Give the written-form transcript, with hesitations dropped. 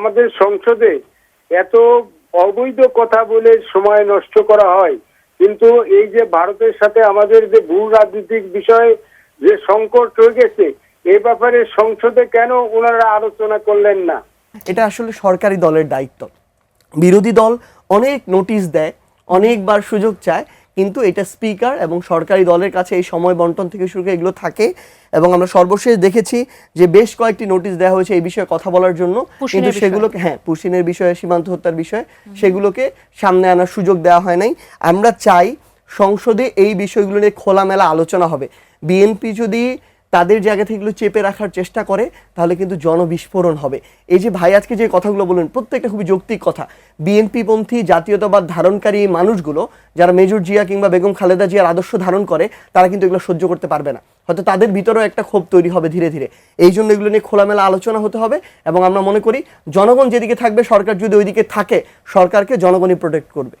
আমাদের সংসদে এত অবৈধ কথা বলে সময় নষ্ট করা হয়, কিন্তু এই যে ভারতের সাথে আমাদের যে ভূ রাজনৈতিক বিষয়ে যে সংকট রয়ে গেছে, এই ব্যাপারে সংসদে কেন ওনারা আলোচনা করলেন না? এটা আসলে সরকারি দলের দায়িত্ব। বিরোধী দল অনেক নোটিশ দেয়, অনেকবার সুযোগ চায়, কিন্তু এটা স্পিকার এবং সরকারি দলের কাছে এই সময় বন্টন থেকে শুরু করে এগুলো থাকে। এবং আমরা সর্বশেষ দেখেছি যে বেশ কয়েকটি নোটিশ দেওয়া হয়েছে এই বিষয়ে কথা বলার জন্য, কিন্তু সেগুলোকে পুশিনের বিষয়ে, সীমান্ত হত্যার বিষয়ে, সেগুলোকে সামনে আনার সুযোগ দেওয়া হয় নাই। আমরা চাই সংসদে এই বিষয়গুলো নিয়ে খোলামেলা আলোচনা হবে। বিএনপি যদি তাদের জায়গা থেকে এগুলো চেপে রাখার চেষ্টা করে তাহলে কিন্তু জনবিস্ফোরণ হবে। এই যে ভাই আজকে যে কথাগুলো বললেন প্রত্যেকটা খুবই যৌক্তিক কথা। বিএনপি পন্থী জাতীয়তাবাদ ধারণকারী মানুষগুলো যারা মেজর জিয়া কিংবা বেগম খালেদা জিয়ার আদর্শ ধারণ করে, তারা কিন্তু এগুলো সহ্য করতে পারবে না। হয়তো তাদের ভিতরেও একটা ক্ষোভ তৈরি হবে ধীরে ধীরে। এই জন্য এগুলো নিয়ে খোলামেলা আলোচনা হতে হবে। এবং আমরা মনে করি জনগণ যেদিকে থাকবে, সরকার যদি ওইদিকে থাকে, সরকারকে জনগণই প্রোটেক্ট করবে।